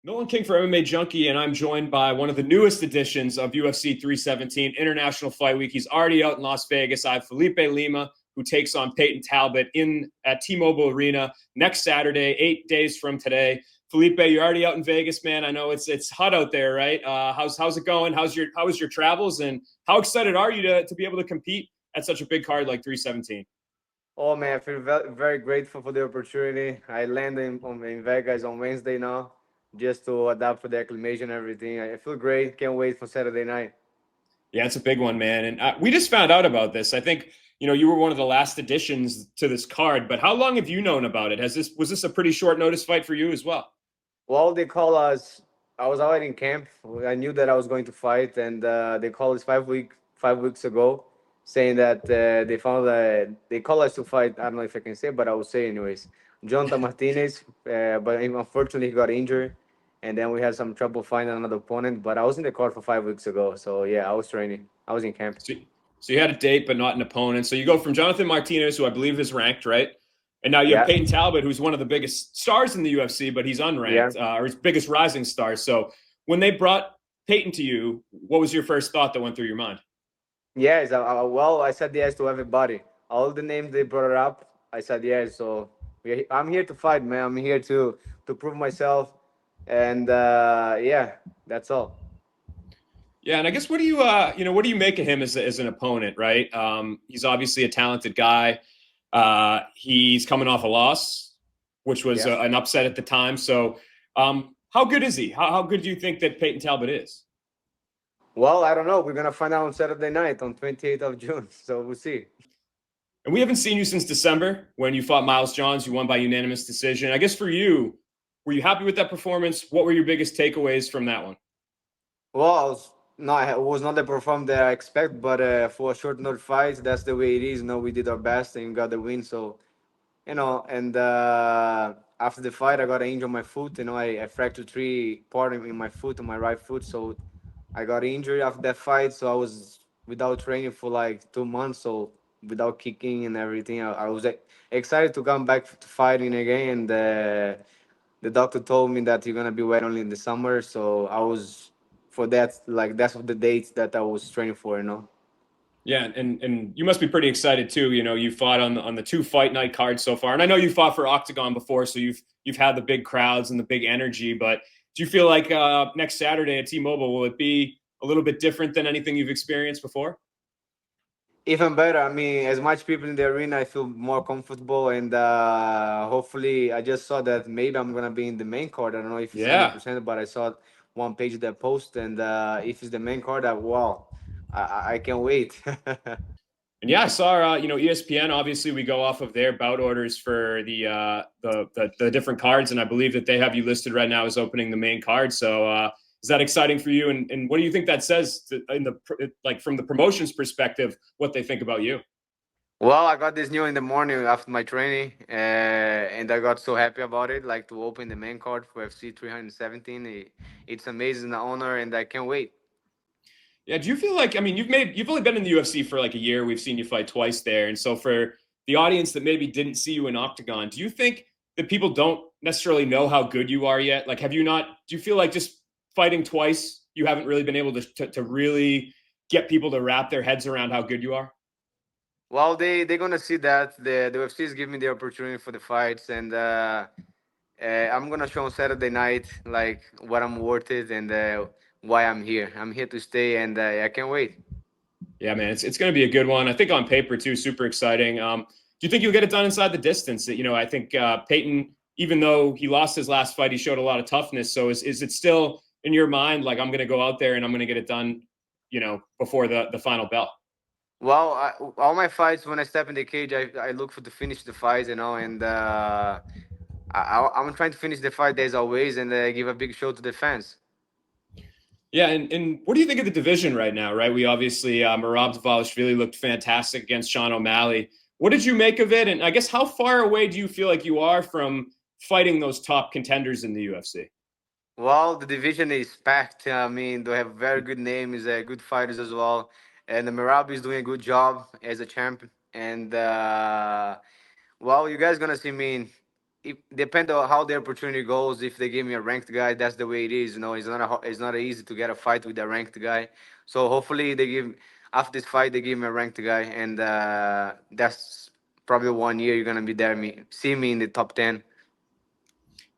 Nolan King for MMA Junkie, and I'm joined by one of the newest editions of UFC 317 International Fight Week. He's already out in Las Vegas. I have Felipe Lima, who takes on Payton Talbot at T-Mobile Arena next Saturday, 8 days from today. Felipe, you're already out in Vegas, man. I know it's hot out there, right? How's it going? How was your travels, and how excited are you to be able to compete at such a big card like 317? Oh man, I feel very grateful for the opportunity. I landed in Vegas on Wednesday now, just to adapt for the acclimation and everything. I feel great. Can't wait for Saturday night. Yeah, it's a big one, man. And we just found out about this. I think you were one of the last additions to this card. But how long have you known about it? Was this a pretty short notice fight for you as well? Well, they call us. I was already in camp. I knew that I was going to fight, and they called us 5 weeks ago, saying that they found that they call us to fight. I don't know if I can say, but I will say anyways. Jonathan Martinez, but unfortunately he got injured, and then we had some trouble finding another opponent. But I was in the court for 5 weeks ago, so yeah, I was training. I was in camp. So, so you had a date, but not an opponent. So you go from Jonathan Martinez, who I believe is ranked, right? And now you have Yeah, Payton Talbot, who's one of the biggest stars in the UFC, but he's yeah. unranked, or his biggest rising star. So when they brought Payton to you, what was your first thought that went through your mind? Yes, well, I said yes to everybody. All the names they brought up, I said yes. So I'm here to fight, man. I'm here to prove myself, and yeah, that's all. Yeah, and I guess what do you make of him as an opponent, right? He's obviously a talented guy. He's coming off a loss, which was Yeah. an upset at the time. So, how good is he? How good do you think that Payton Talbot is? Well, I don't know. We're gonna find out on Saturday night, on 28th of June. So we'll see. And we haven't seen you since December when you fought Miles Johns. You won by unanimous decision. I guess for you, were you happy with that performance? What were your biggest takeaways from that one? Well, it was not the performance that I expect, but for a short note fight, that's the way it is. We did our best and got the win. So and after the fight, I got an injury on my foot. I fractured three part in my foot, on my right foot. So I got injured after that fight. So I was without training for like 2 months. So without kicking and everything, I was excited to come back to fighting again. And the doctor told me that you're gonna be wet only in the summer. So I was for that like that's the dates that I was training for. Yeah, and you must be pretty excited too. You fought on the two fight night cards so far, and I know you fought for Octagon before, so you've had the big crowds and the big energy. But do you feel like next Saturday at T-Mobile will it be a little bit different than anything you've experienced before? Even better. I mean, as much people in the arena, I feel more comfortable, and hopefully, I just saw that maybe I'm gonna be in the main card. I don't know if it's hundred Yeah, percent, but I saw one page that post, and if it's the main card, wow, I can't wait. and yeah, I saw ESPN. Obviously, we go off of their bout orders for the different cards, and I believe that they have you listed right now as opening the main card. So is that exciting for you? And what do you think that says from the promotions perspective? What they think about you? Well, I got this new in the morning after my training, and I got so happy about it. Like to open the main card for FC 317, it's amazing honor, and I can't wait. Yeah, do you feel like you've only been in the UFC for like a year. We've seen you fight twice there, and so for the audience that maybe didn't see you in Octagon, do you think that people don't necessarily know how good you are yet? Like, have you not? Do you feel like just fighting twice, you haven't really been able to really get people to wrap their heads around how good you are? Well, they're gonna see that the UFC is giving me the opportunity for the fights, and I'm gonna show on Saturday night like what I'm worth it and why I'm here. I'm here to stay, and I can't wait. Yeah, man, it's going to be a good one. I think on paper too, super exciting. Do you think you'll get it done inside the distance? I think Payton, even though he lost his last fight, he showed a lot of toughness. So is it still in your mind like I'm going to go out there and I'm going to get it done, before the final bell? Well, all my fights when I step in the cage, I look for to finish the fight, and I'm trying to finish the fight as always, and give a big show to the fans. Yeah, and what do you think of the division right now? Right, we obviously Merab Dvalishvili looked fantastic against Sean O'Malley. What did you make of it? And I guess how far away do you feel like you are from fighting those top contenders in the UFC? Well, the division is packed. I mean, they have very good names, good fighters as well. And the Merab is doing a good job as a champ. And well, you guys gonna see me. If depend on how the opportunity goes. If they give me a ranked guy, that's the way it is. It's not easy to get a fight with a ranked guy. So hopefully they give after this fight they give me a ranked guy, and that's probably 1 year you're gonna be there. See me in the top 10.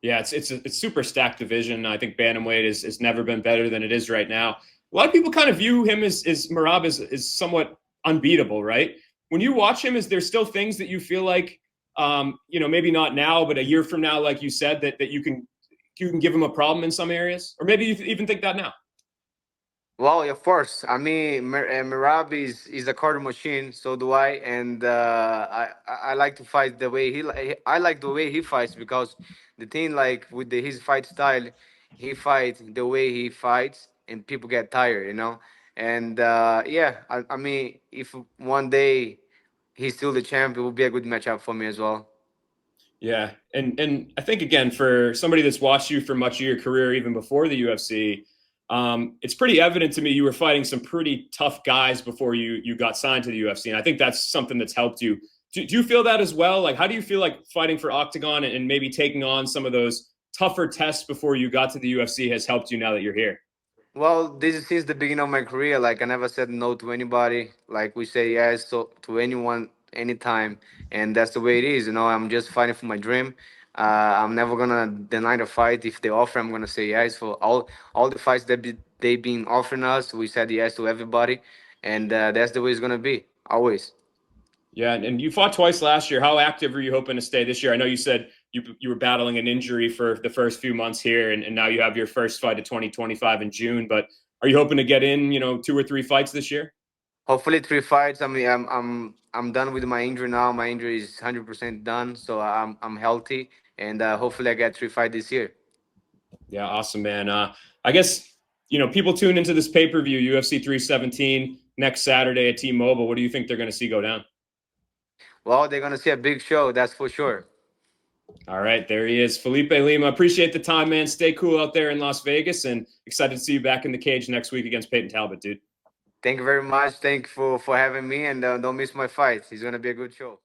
Yeah, it's super stacked division. I think bantamweight is never been better than it is right now. A lot of people kind of view him as Merab is somewhat unbeatable, right? When you watch him, is there still things that you feel like, maybe not now, but a year from now, like you said, that you can give him a problem in some areas, or maybe you even think that now? Well, of course. I mean, Merab is a quarter machine. So do I, and I like to fight the way I like the way he fights, because the thing like with his fight style, he fights the way he fights, and people get tired, you know. And yeah, I mean, if one day he's still the champ, it will be a good matchup for me as well. Yeah, and I think again for somebody that's watched you for much of your career, even before the UFC, it's pretty evident to me you were fighting some pretty tough guys before you got signed to the UFC, and I think that's something that's helped you. Do you feel that as well? Like, how do you feel like fighting for Octagon and maybe taking on some of those tougher tests before you got to the UFC has helped you now that you're here? Well, this is since the beginning of my career. Like I never said no to anybody. Like we say yes to anyone, anytime, and that's the way it is. You know, I'm just fighting for my dream. I'm never gonna deny the fight. If they offer, I'm gonna say yes for all the fights they been offering us. We said yes to everybody, and that's the way it's gonna be always. Yeah, and you fought twice last year. How active are you hoping to stay this year? I know you said you were battling an injury for the first few months here, and now you have your first fight of 2025 in June. But are you hoping to get in, 2 or 3 fights this year? Hopefully 3 fights. I mean, I'm done with my injury now. My injury is 100% done, so I'm healthy, and hopefully I get 3 fights this year. Yeah, awesome, man. I guess people tune into this pay per view, UFC 317 next Saturday at T-Mobile. What do you think they're going to see go down? Well, they're gonna see a big show, that's for sure. All right, there he is, Felipe Lima. Appreciate the time, man. Stay cool out there in Las Vegas, and excited to see you back in the cage next week against Payton Talbot, dude. Thank you very much. Thank you for having me, and don't miss my fight. It's gonna be a good show.